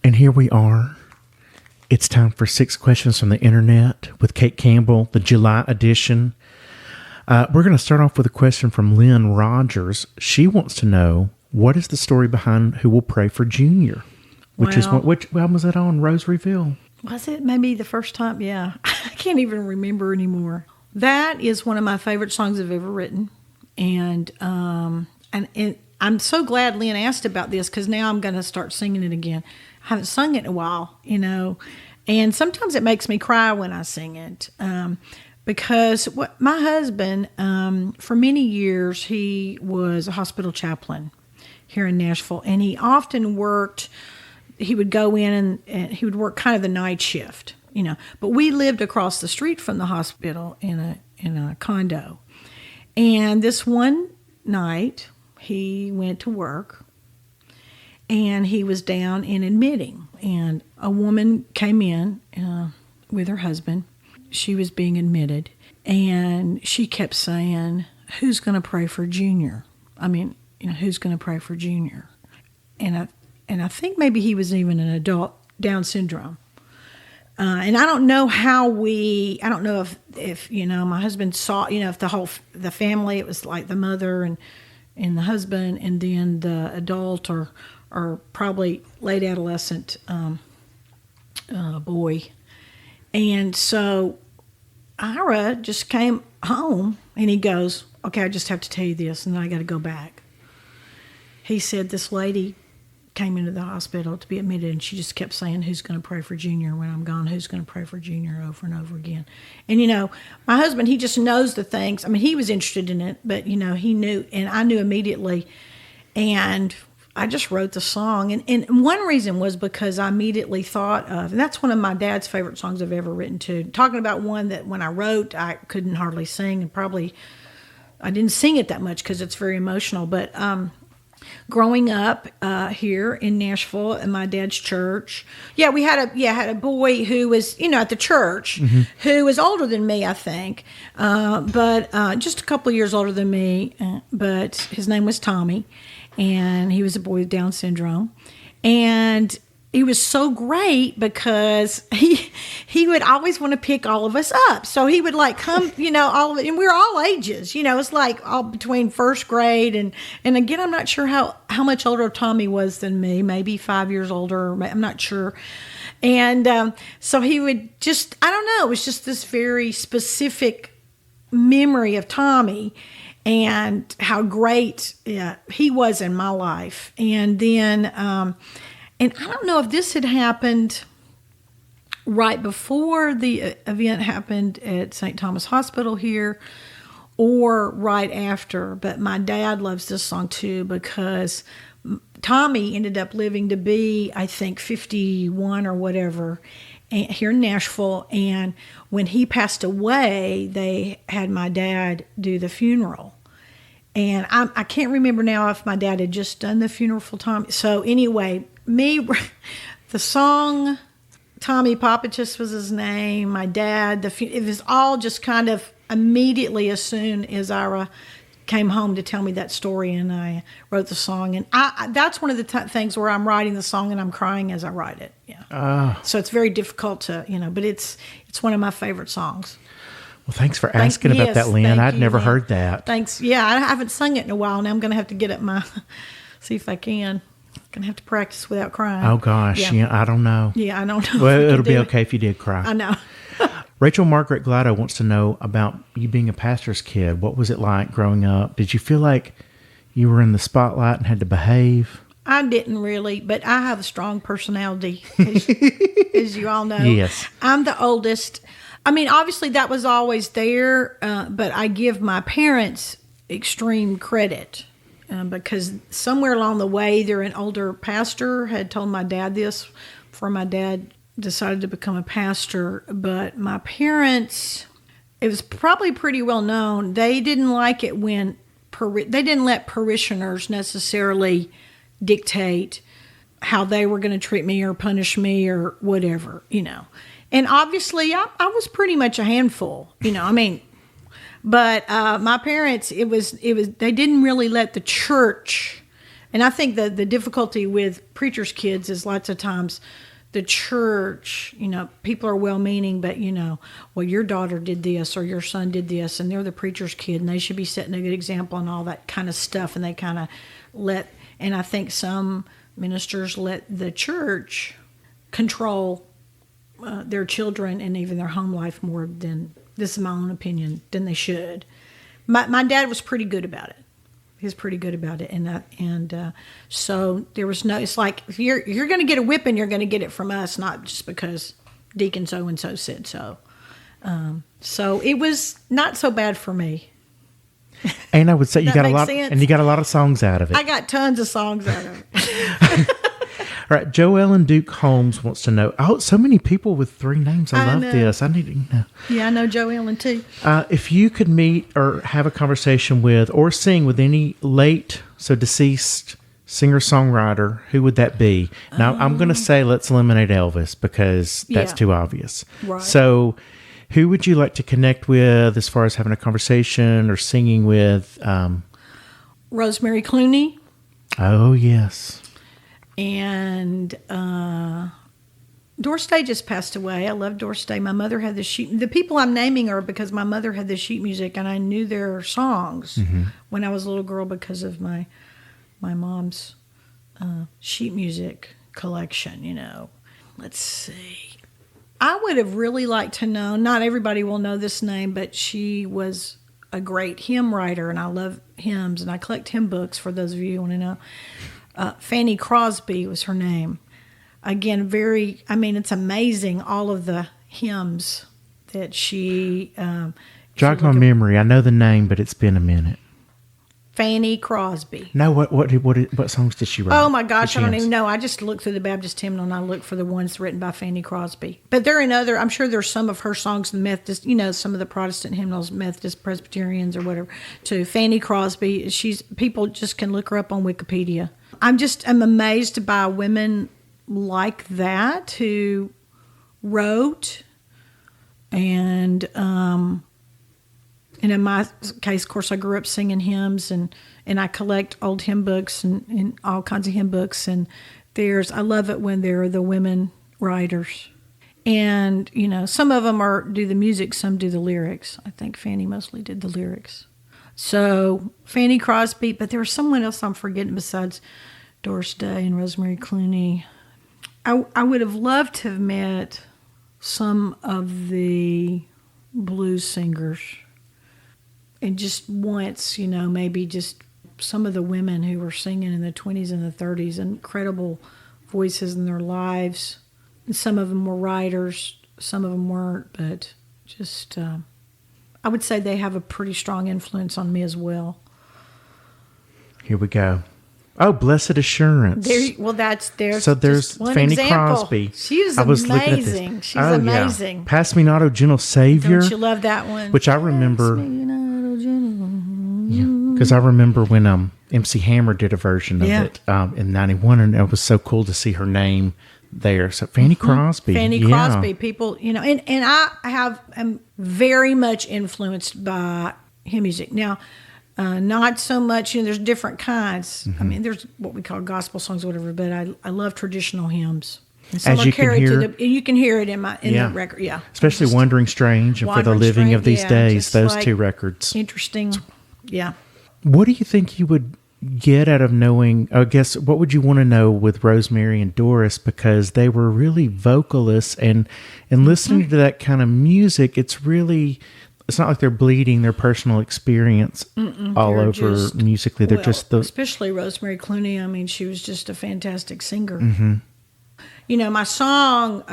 And here we are. It's time for 6 questions from the internet with Kate Campbell, the July edition. We're going to start off with a question from Lynn Rogers. She wants to know, what is the story behind Who Will Pray for Junior? Which album was that on? Rosaryville? Was it maybe the first time? Yeah. I can't even remember anymore. That is one of my favorite songs I've ever written. And I'm so glad Lynn asked about this, because now I'm going to start singing it again. I haven't sung it in a while, and sometimes it makes me cry when I sing it, because my husband, for many years, he was a hospital chaplain here in Nashville, and he often worked. He would go in and he would work kind of the night shift, But we lived across the street from the hospital in a condo, and this one night he went to work. And he was down in admitting, and a woman came in with her husband. She was being admitted, and she kept saying, "Who's going to pray for Junior? Who's going to pray for Junior?" And I think maybe he was even an adult Down syndrome. And I don't know if my husband saw, if the family, it was like the mother and the husband, and then the adult or probably late adolescent boy. And so Ira just came home, and he goes, "Okay, I just have to tell you this, and then I got to go back." He said this lady came into the hospital to be admitted, and she just kept saying, "Who's going to pray for Junior when I'm gone? Who's going to pray for Junior?" over and over again. And, my husband, he just knows the things. I mean, he was interested in it, but, he knew, and I knew immediately. And I just wrote the song. And one reason was because I immediately thought of, and that's one of my dad's favorite songs I've ever written too. Talking about one that when I wrote, I couldn't hardly sing, and probably I didn't sing it that much because it's very emotional. But growing up here in Nashville in my dad's church, we had a boy who was, at the church, who was older than me, I think, but just a couple of years older than me, but his name was Tommy. And he was a boy with Down syndrome. And he was so great because he would always want to pick all of us up. So he would come, all of it. And we were all ages, it's like all between first grade. And again, I'm not sure how much older Tommy was than me, maybe 5 years older. I'm not sure. And so he would just, I don't know, it was just this very specific memory of Tommy and how great he was in my life. And then, and I don't know if this had happened right before the event happened at St. Thomas Hospital here or right after, but my dad loves this song too, because Tommy ended up living to be, I think, 51 or whatever, here in Nashville. And when he passed away, they had my dad do the funeral. And I can't remember now if my dad had just done the funeral for Tommy. So anyway, the song, Tommy Papachis was his name, my dad, it was all just kind of immediately as soon as Ira came home to tell me that story, and I wrote the song. And that's one of the things where I'm writing the song and I'm crying as I write it. Yeah. So it's very difficult to, but it's one of my favorite songs. Well, thanks for asking about that, Lynn. I'd never heard that. Thanks. Yeah, I haven't sung it in a while. Now I'm going to have to get up see if I can. I'm going to have to practice without crying. Oh, gosh. Yeah, I don't know. Yeah, I don't know. Well, it'll be okay if you did cry. I know. Rachel Margaret Glado wants to know about you being a pastor's kid. What was it like growing up? Did you feel like you were in the spotlight and had to behave? I didn't really, but I have a strong personality, as you all know. Yes. I'm the oldest. I mean, obviously that was always there, but I give my parents extreme credit because somewhere along the way, an older pastor had told my dad this before my dad decided to become a pastor. But my parents, it was probably pretty well known, they didn't like it when they didn't let parishioners necessarily dictate how they were going to treat me or punish me or whatever, And obviously, I was pretty much a handful, But my parents, it was they didn't really let the church And I think the difficulty with preachers' kids is lots of times the church, people are well-meaning, but, well, your daughter did this or your son did this, and they're the preacher's kid, and they should be setting a good example and all that kind of stuff, and they kind of and I think some ministers let the church control their children and even their home life more than, this is my own opinion, than they should. My dad was pretty good about it. He was pretty good about it, and so there was no. It's like if you're going to get a whipping, you're going to get it from us, not just because Deacon so and so said so. So it was not so bad for me. And I would say you got a lot, sense? and you got a lot of songs out of it. I got tons of songs out of it. All right, Joellen Duke Holmes wants to know. Oh, so many people with 3 names. I love this. I need to know. Yeah, I know Joellen too. If you could meet or have a conversation with or sing with any late, so deceased singer-songwriter, who would that be? Now, I'm going to say let's eliminate Elvis because that's too obvious. Right. So who would you like to connect with as far as having a conversation or singing with? Rosemary Clooney. Oh, yes. And Doris Day just passed away. I love Doris Day. My mother had the sheet. The people I'm naming are because my mother had the sheet music, and I knew their songs when I was a little girl because of my mom's sheet music collection. Let's see. I would have really liked to know. Not everybody will know this name, but she was a great hymn writer, and I love hymns, and I collect hymn books. For those of you who want to know. Fanny Crosby was her name. Again, it's amazing all of the hymns that she... Jog my memory. I know the name, but it's been a minute. Fanny Crosby. No, what songs did she write? Oh my gosh, I don't even know. I just looked through the Baptist hymnal and I looked for the ones written by Fanny Crosby. But they're in I'm sure there's some of her songs in Methodist, some of the Protestant hymnals, Methodist, Presbyterians or whatever, too. Fanny Crosby, people just can look her up on Wikipedia. I'm amazed by women like that who wrote and in my case, of course, I grew up singing hymns and I collect old hymn books and all kinds of hymn books. And I love it when there are the women writers. And, some of them do the music, some do the lyrics. I think Fanny mostly did the lyrics. So Fanny Crosby, but there was someone else I'm forgetting besides Doris Day and Rosemary Clooney. I would have loved to have met some of the blues singers. And just once, maybe just some of the women who were singing in the 20s and the 30s, incredible voices in their lives. And some of them were writers, some of them weren't, but just, I would say they have a pretty strong influence on me as well. Here we go. Oh, Blessed Assurance. So there's Fanny example. Crosby. She was amazing. She's amazing. Yeah. Pass Me Not, O Gentle Savior. Don't you love that one? Which I remember. Because I remember when MC Hammer did a version of it in '91, and it was so cool to see her name there. So Fanny Crosby. Fanny Crosby. People, and I am very much influenced by hymn music. Now, not so much, there's different kinds. I mean, there's what we call gospel songs or whatever, but I love traditional hymns. And some As you can hear, and you can hear it in the record, Especially Wandering Strange and For the Living of These Days, those two records. Interesting, yeah. What do you think you would get out of knowing, I guess, what would you want to know with Rosemary and Doris? Because they were really vocalists, and listening to that kind of music, it's not like they're bleeding their personal experience all over musically. They're especially Rosemary Clooney. I mean, she was just a fantastic singer. Mm-hmm. My song,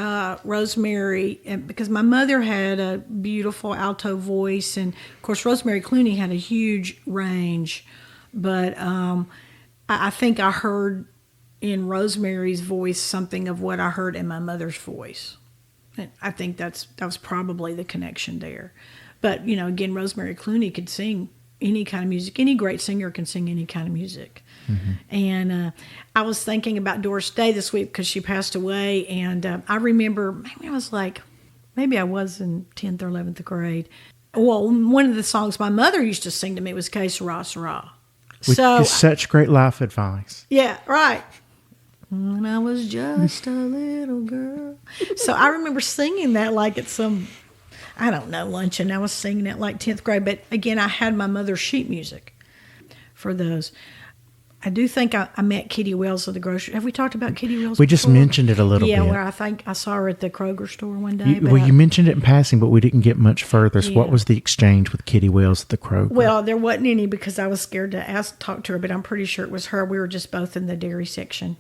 Rosemary, because my mother had a beautiful alto voice, and of course Rosemary Clooney had a huge range, but I think I heard in Rosemary's voice something of what I heard in my mother's voice. And I think that was probably the connection there. But, again, Rosemary Clooney could sing any kind of music. Any great singer can sing any kind of music. Mm-hmm. And I was thinking about Doris Day this week because she passed away. And I remember, maybe I was in 10th or 11th grade. Well, one of the songs my mother used to sing to me was Que Sera, Sera. With such great life advice. Yeah, right. When I was just a little girl. So I remember singing that like at some, I don't know, luncheon. I was singing it like 10th grade. But again, I had my mother's sheet music for those. I do think I met Kitty Wells at the grocery. Have we talked about Kitty Wells We just mentioned it a little bit. Yeah, where I think I saw her at the Kroger store one day. You mentioned it in passing, but we didn't get much further. So what was the exchange with Kitty Wells at the Kroger? Well, there wasn't any because I was scared to talk to her, but I'm pretty sure it was her. We were just both in the dairy section,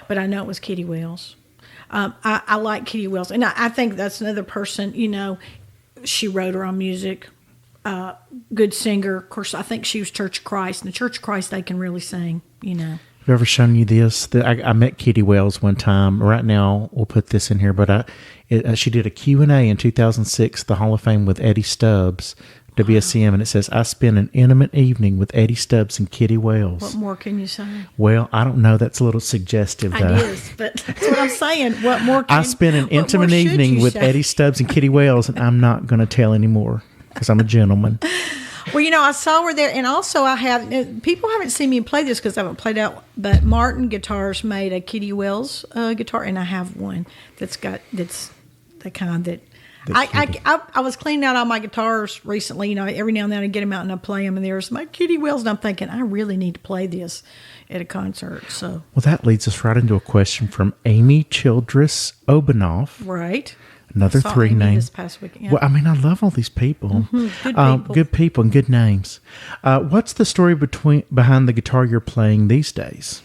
But I know it was Kitty Wells. I like Kitty Wells. And I think that's another person, she wrote her own music. Good singer. Of course, I think she was Church of Christ. And the Church of Christ, they can really sing, Have ever shown you this? I met Kitty Wells one time. Right now, we'll put this in here, but she did a Q&A in 2006, the Hall of Fame with Eddie Stubbs, WSCM, and it says, I spent an intimate evening with Eddie Stubbs and Kitty Wells. What more can you say? Well, I don't know. That's a little suggestive, though. It is, but that's what I'm saying. What more I spent an intimate evening with Eddie Stubbs and Kitty Wells, and I'm not going to tell anymore. Because I'm a gentleman. Well, I saw her there, and also I have people haven't seen me play this because I haven't played out. But Martin Guitars made a Kitty Wells guitar, and I have one that's the kind that I was cleaning out all my guitars recently. Every now and then I get them out and I play them, and there's my Kitty Wells, and I'm thinking I really need to play this at a concert. So that leads us right into a question from Amy Childress Obanoff. Right. Another three names. This past weekend. Yeah. Well, I love all these people. Mm-hmm. Good people and good names. What's the story behind the guitar you're playing these days?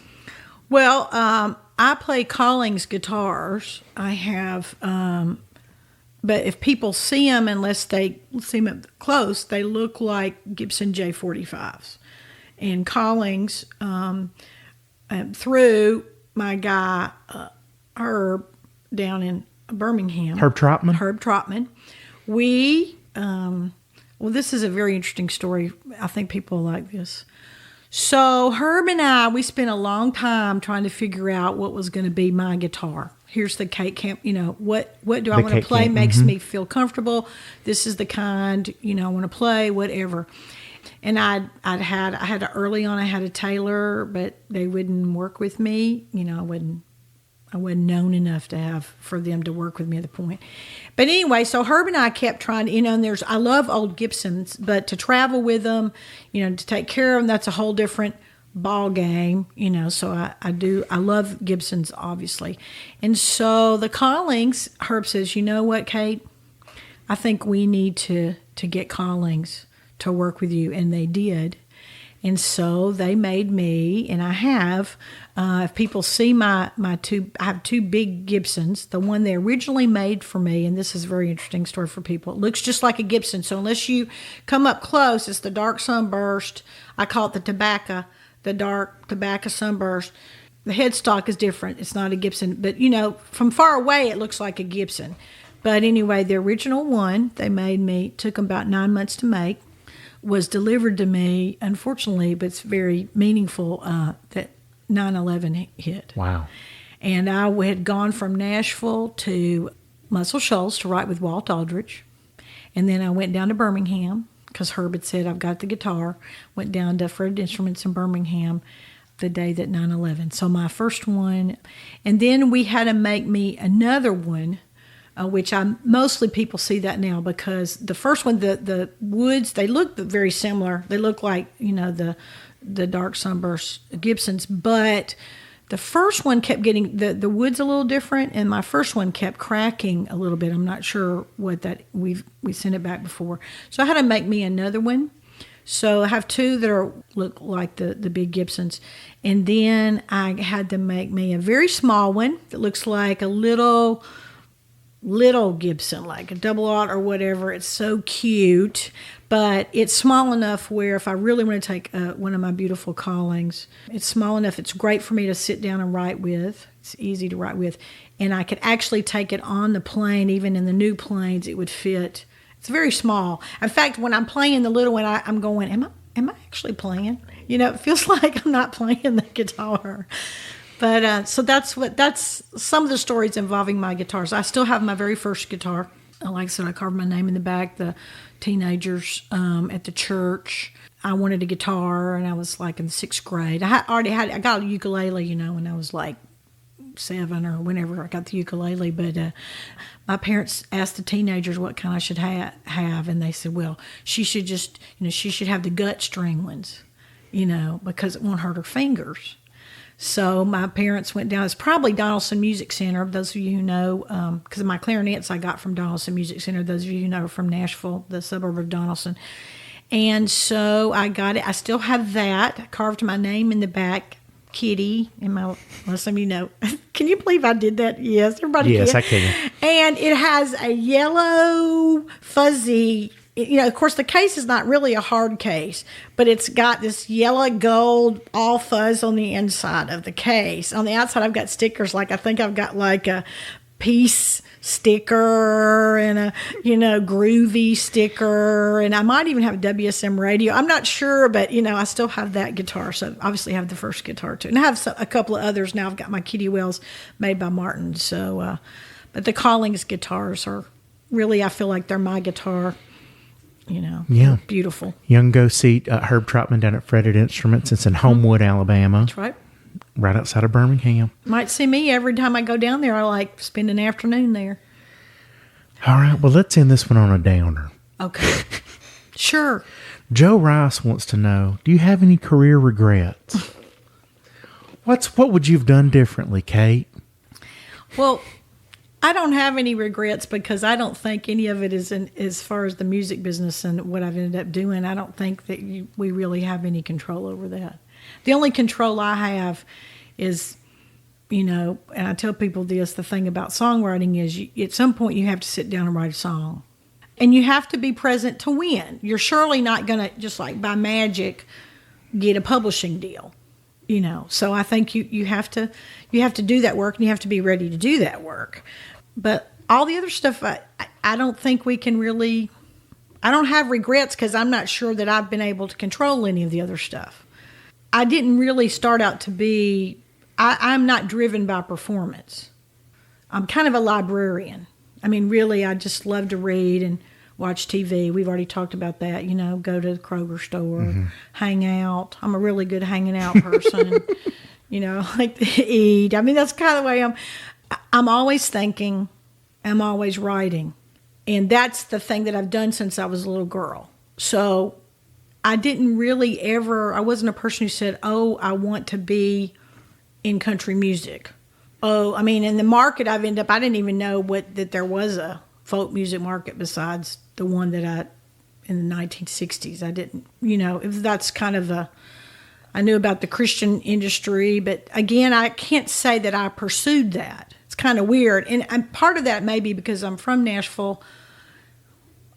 Well, I play Collings guitars. I have, but if people see them, unless they see them up close, they look like Gibson J45s. And Collings, through my guy Herb down in Birmingham. Herb Trotman. We, this is a very interesting story. I think people like this. So Herb and I, we spent a long time trying to figure out what was going to be my guitar. Here's the cake camp, what do I want to play? Makes me feel comfortable. This is the kind, I want to play, whatever. And I had early on, I had a Taylor, but they wouldn't work with me. I wasn't known enough for them to work with me at the point. But anyway, so Herb and I kept trying to, and I love old Gibsons, but to travel with them, to take care of them, that's a whole different ball game, so I love Gibsons, obviously. And so the Collings, Herb says, you know what, Kate? I think we need to get Collings to work with you. And they did. And so they made me, and I have, if people see my two, I have two big Gibsons. The one they originally made for me, and this is a very interesting story for people. It looks just like a Gibson. So unless you come up close, it's the dark sunburst. I call it the dark tobacco sunburst. The headstock is different. It's not a Gibson. But, from far away, it looks like a Gibson. But anyway, the original one they made me, took them about 9 months to make. Was delivered to me, unfortunately, but it's very meaningful, that 9/11 hit. Wow. And I had gone from Nashville to Muscle Shoals to write with Walt Aldridge. And then I went down to Birmingham because Herb had said, I've got the guitar. Went down to Fred Instruments in Birmingham the day that 9/11. So my first one. And then we had to make me another one, which mostly people see that now because the first one, the woods, they look very similar. They look like, the dark sunburst Gibsons, but the first one kept getting, the wood's a little different, and my first one kept cracking a little bit. I'm not sure what that, we sent it back before. So I had to make me another one. So I have two that look like the big Gibsons. And then I had to make me a very small one that looks like a little Gibson, like a double aught or whatever. It's so cute, but it's small enough where if I really want to take one of my beautiful Collings, it's small enough. It's great for me to sit down and write with. It's easy to write with, and I could actually take it on the plane. Even in the new planes, it would fit. It's very small. In fact, when I'm playing the little one, I'm going, am I actually playing? It feels like I'm not playing the guitar. But so that's some of the stories involving my guitars. I still have my very first guitar. Like I said, I carved my name in the back. The teenagers at the church. I wanted a guitar, and I was like in 6th grade. I got a ukulele, when I was like 7 or whenever I got the ukulele. But my parents asked the teenagers what kind I should have, and they said, well, she should just, she should have the gut string ones, because it won't hurt her fingers. So my parents went down. It's probably Donaldson Music Center. Those of you who know, because my clarinets I got from Donaldson Music Center. Those of you who know from Nashville, the suburb of Donaldson. And so I got it. I still have that. I carved my name in the back, Kitty. Well, some of you know. Can you believe I did that? Yes, everybody. Yes, can. I can. And it has a yellow fuzzy. Of course, the case is not really a hard case, but it's got this yellow gold all fuzz on the inside of the case. On the outside, I've got stickers. I think I've got like a peace sticker and a, groovy sticker. And I might even have a WSM radio. I'm not sure, but, I still have that guitar. So obviously I have the first guitar too. And I have a couple of others now. I've got my Kitty Wells made by Martin. So, but the Collings guitars are really, I feel like they're my guitar. Yeah, beautiful. You can go see Herb Trotman down at Fretted Instruments. It's in Homewood, Alabama. That's right. Right outside of Birmingham. Might see me every time I go down there. I like spend an afternoon there. All right, well, let's end this one on a downer. Okay. Sure. Joe Rice wants to know, do you have any career regrets? What would you have done differently, Kate? Well, I don't have any regrets because I don't think any of it is as far as the music business and what I've ended up doing. I don't think that we really have any control over that. The only control I have is, and I tell people this, the thing about songwriting is at some point you have to sit down and write a song. And you have to be present to win. You're surely not going to, just like by magic, get a publishing deal. So I think you have to do that work, and you have to be ready to do that work. But all the other stuff, I don't think we can really, I don't have regrets because I'm not sure that I've been able to control any of the other stuff. I didn't really start out to be, I'm not driven by performance. I'm kind of a librarian. I mean, really, I just love to read and watch TV. We've already talked about that, go to the Kroger store, hang out. I'm a really good hanging out person, like to eat. I mean, that's kind of the way I'm always thinking, I'm always writing. And that's the thing that I've done since I was a little girl. So I didn't really I wasn't a person who said, oh, I want to be in country music. Oh, I mean, in the market I didn't even know that there was a folk music market besides the one that in the 1960s. I didn't, that's kind of I knew about the Christian industry, but again, I can't say that I pursued that. It's kind of weird. And part of that may be because I'm from Nashville.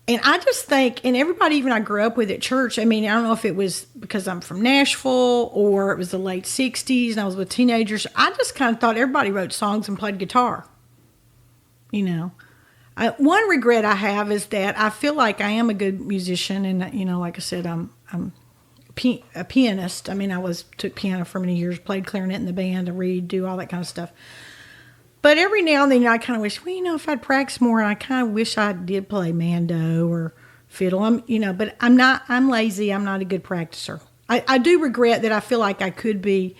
And I just think, and everybody even I grew up with at church, I mean, I don't know if it was because I'm from Nashville or it was the late 60s and I was with teenagers. I just kind of thought everybody wrote songs and played guitar. One regret I have is that I feel like I am a good musician. And, like I said, I'm a pianist. I mean, took piano for many years, played clarinet in the band, to read, do all that kind of stuff. But every now and then I kind of wish, if I'd practice more, and I kind of wish I did play mando or fiddle. But I'm lazy. I'm not a good practicer. I do regret that I feel like I could be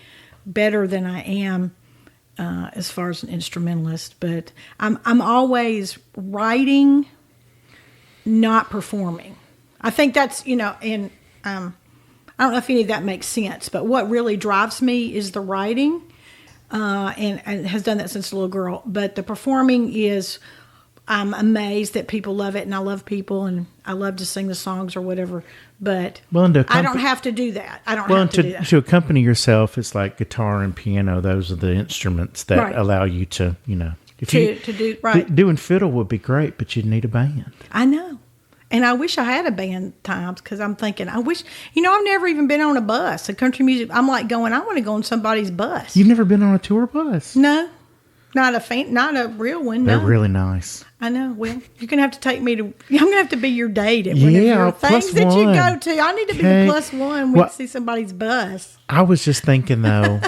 better than I am as far as an instrumentalist. But I'm always writing, not performing. I think that's, and I don't know if any of that makes sense, but what really drives me is the writing. And has done that since a little girl. But the performing is, I'm amazed that people love it, and I love people, and I love to sing the songs or whatever. But I don't have to do that. I don't have to do that. To accompany yourself, it's like guitar and piano. Those are the instruments that allow you to, to do right. Doing fiddle would be great, but you'd need a band. I know. And I wish I had a band times because I'm thinking, I wish, I've never even been on a bus, a country music. I'm like going, I want to go on somebody's bus. You've never been on a tour bus? No, not a real one. They're no. really nice. I know. Well, you're going to have to take me to, I'm going to have to be your date at one of your things that you go to. I need to be the plus one when you see somebody's bus. I was just thinking though,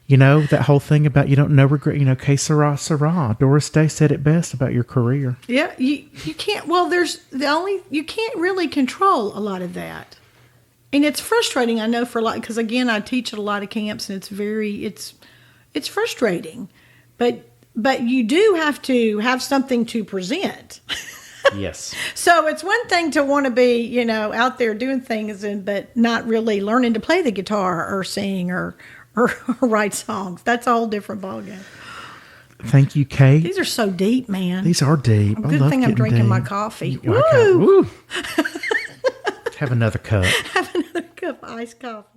that whole thing about you don't know regret, que sera, sera. Doris Day said it best about your career. Yeah, you can't, well, you can't really control a lot of that. And it's frustrating, I know, for a lot, because again, I teach at a lot of camps, and it's frustrating, but you do have to have something to present. Yes. So it's one thing to want to be, out there doing things, but not really learning to play the guitar or sing or write songs. That's a whole different ballgame. Thank you, Kate. These are so deep, man. These are deep. Good thing I'm drinking my coffee. Woo! Have another cup. Have another cup of iced coffee.